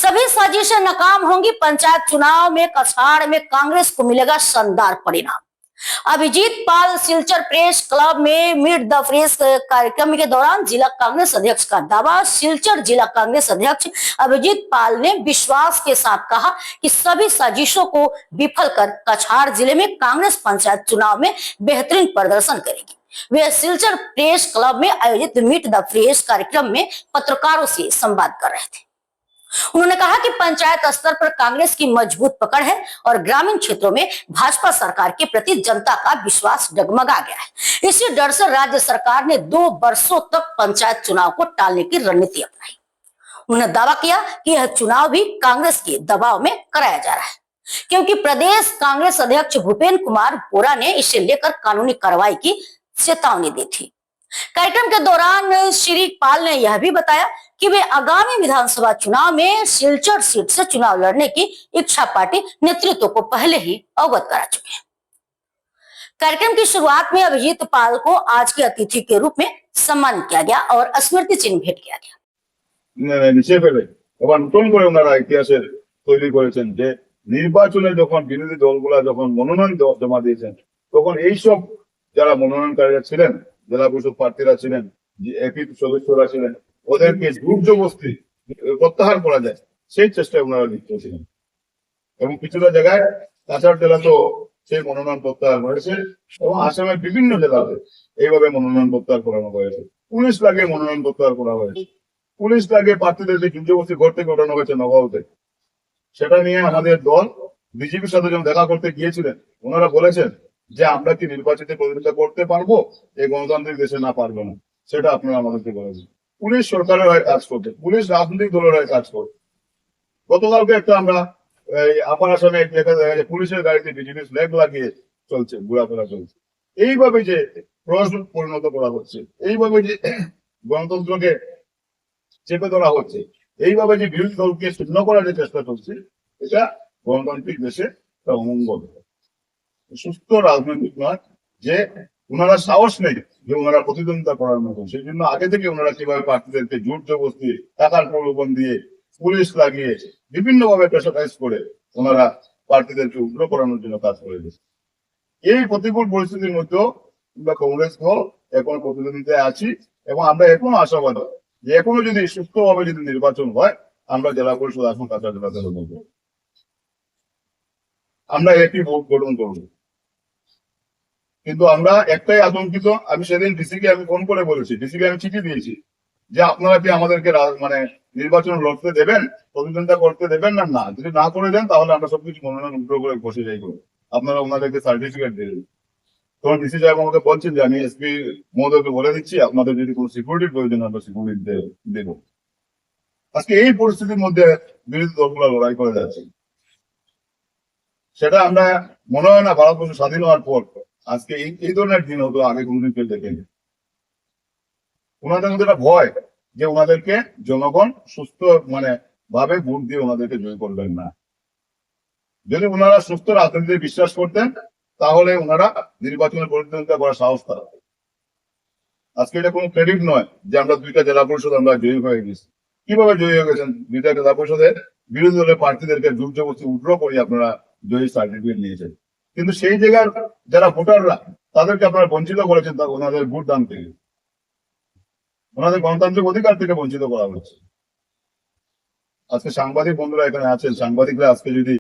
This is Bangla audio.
सभी साजिशें नाकाम होंगी। पंचायत चुनाव में कछाड़ में कांग्रेस को मिलेगा शानदार परिणाम। अभिजीत पाल सिलचर प्रेस क्लब में मीट द प्रेस कार्यक्रम के दौरान जिला कांग्रेस अध्यक्ष का दावा। सिलचर जिला कांग्रेस अध्यक्ष अभिजीत पाल ने विश्वास के साथ कहा कि सभी साजिशों को विफल कर कछाड़ जिले में कांग्रेस पंचायत चुनाव में बेहतरीन प्रदर्शन करेगी। वे सिलचर प्रेस क्लब में आयोजित मीट द प्रेस कार्यक्रम में पत्रकारों से संवाद कर रहे थे। उन्होंने कहा कि पंचायत स्तर पर कांग्रेस की मजबूत पकड़ है और ग्रामीण क्षेत्रों में भाजपा सरकार के प्रति जनता का विश्वास डगमगा गया है। इसी डर से राज्य सरकार ने 2 वर्षों तक पंचायत चुनाव को टालने की रणनीति अपनाई। उन्होंने दावा किया कि यह चुनाव भी कांग्रेस के दबाव में कराया जा रहा है, क्योंकि प्रदेश कांग्रेस अध्यक्ष भूपेंद्र कुमार बोरा ने इसे लेकर कानूनी कार्रवाई की चेतावनी दी थी। कार्यक्रम के दौरान श्री पाल ने यह भी बताया कि वे आगामी विधानसभा चुनाव में सिलचर सीट से चुनाव लड़ने की इच्छा पार्टी नेतृत्व को पहले ही अवगत करा चुके हैं। कार्यक्रम की शुरुआत में अभिजीत पाल को आज के अतिथि के रूप में सम्मानित किया गया और स्मृति चिन्ह भेंट किया गया। ইতিহাসের তৈরি করেছেন যে নির্বাচনে যখন বিরোধী দলগুলা যখন মনোনয়ন জমা দিয়েছেন তখন এইসব যারা মনোনয়নকারীরা ছিলেন, জেলা পরিষদ প্রার্থীরা ছিলেন, এপি সদস্যরা ছিলেন, ওদেরকে জোরজবস্তি প্রত্যাহার করা যায় সেই চেষ্টায় ওনারা লিপ্ত ছিলেন। এবং কিছুটা জায়গায় কাছাড় জেলা তো সেই মনোনয়ন প্রত্যাহার করেছে এবং আসামের বিভিন্ন জেলাতে এইভাবে মনোনয়ন প্রত্যাহার করানো হয়েছে। পুলিশ লাগিয়ে মনোনয়ন প্রত্যাহার করা হয়েছে, পুলিশ লাগিয়ে প্রার্থীদের জোরজবস্তি ঘর থেকে ওঠানো হয়েছে নগাঁওতে। সেটা নিয়ে আমাদের দল বিজেপির সাথে যখন দেখা করতে গিয়েছিলেন ওনারা বলেছেন যে আমরা কি নির্বাচিত প্রতিনিধিত্ব করতে পারবো, এই গণতান্ত্রিক দেশে না পারবো না, সেটা আপনারা আমাদেরকে বলেছেন। পুলিশ সরকারের হয়ে কাজ করবে, পুলিশ রাজনৈতিক দলের হয়ে কাজ করবে। গতকালকে একটা আমরা আপার আসামে দেখা যায় যে পুলিশের গাড়িতে বিজেপি ফ্ল্যাগ লাগিয়ে চলছে, ঘোরাফেরা চলছে। এইভাবে যে প্রশাসন পরিণত করা হচ্ছে, এইভাবে যে গণতন্ত্রকে চেপে ধরা হচ্ছে, এইভাবে যে বিরোধী দলকে শূন্য করার যে চেষ্টা চলছে, এটা গণতান্ত্রিক দেশে একটা অমঙ্গল, সুস্থ রাজনৈতিক নয়। যে ওনারা সাহস নেই যে ওনারা প্রতিদ্বন্দ্বিতা করার মতো, সেই জন্য আগে থেকে ওনারা কিভাবে প্রার্থীদেরকে জোর জবরদস্তি টাকার প্রলোভন দিয়ে পুলিশ লাগিয়ে বিভিন্ন ভাবে প্রেসারাইজ করে ওনারা প্রার্থীদেরকে উগ্র করানোর জন্য কাজ করে দিচ্ছে। এই প্রতিকূল পরিস্থিতির মধ্যেও আমরা কংগ্রেস দল এখন প্রতিদ্বন্দ্বিতায় আছি এবং আমরা এখনো আশাবাদী যে এখনো যদি সুস্থভাবে যদি নির্বাচন হয় আমরা জেলা পরিষদ আসন কাছাড় জেলাতে লড়ব, আমরা একটি ভোট গঠন করবো। কিন্তু আমরা একটাই আতঙ্কিত, আমি সেদিন ডিসিকে আমি ফোন করে বলেছি, ডিসিকে আমি চিঠি দিয়েছি যে আপনারা কি আমাদেরকে মানে নির্বাচন লড়তে দেবেন, প্রতিদ্বন্দ্বিতা করতে দেবেন না, না যদি না করে দেন তাহলে আমরা সবকিছু মনোনয়ন উগ্র করে বসে যাই করবো, আপনারা ওনাদেরকে সার্টিফিকেট দিয়ে দেবেন। তখন ডিসি সাহেব আমাকে বলছেন যে আমি এসপি মহোদয়কে বলে দিচ্ছি আপনাদের যদি কোনো সিকিউরিটির প্রয়োজন আমরা সিকিউরিটি দেবো। আজকে এই পরিস্থিতির মধ্যে বিরোধী দলগুলো লড়াই করে যাচ্ছে, সেটা আমরা মনে হয় না ভারতবর্ষ স্বাধীন হওয়ার পর আজকে এই ধরনের দিন হতো আগে কোনদিন কেউ দেখেনি। ওনাদের মধ্যে একটা ভয় যে ওনাদেরকে জনগণ সুস্থ মানে ভাবে ভোট দিয়ে ওনাদেরকে জয় করবেন না। যদি ওনারা সুস্থ রাজনীতিতে বিশ্বাস করতেন তাহলে ওনারা নির্বাচনের প্রতিদ্বন্দ্বিতা করার সাহস থাকবে। আজকে এটা কোনো ক্রেডিট নয় যে আমরা 2টা জেলা পরিষদ আমরা জয়ী হয়ে গেছি। কিভাবে জয়ী হয়ে গেছেন? 2টা জেলা পরিষদের বিরোধী দলের প্রার্থীদেরকে জোর জবরদস্তি উগ্র করে আপনারা জয়ী সার্টিফিকেট নিয়েছেন, কিন্তু সেই জায়গার যারা ভোটাররা তাদেরকে আপনারা বঞ্চিত করেছেন ওনাদের ভোট দান থেকে, ওনাদের গণতান্ত্রিক অধিকার থেকে বঞ্চিত করা হচ্ছে। আজকে সাংবাদিক বন্ধুরা এখানে আছেন, সাংবাদিকরা আজকে যদি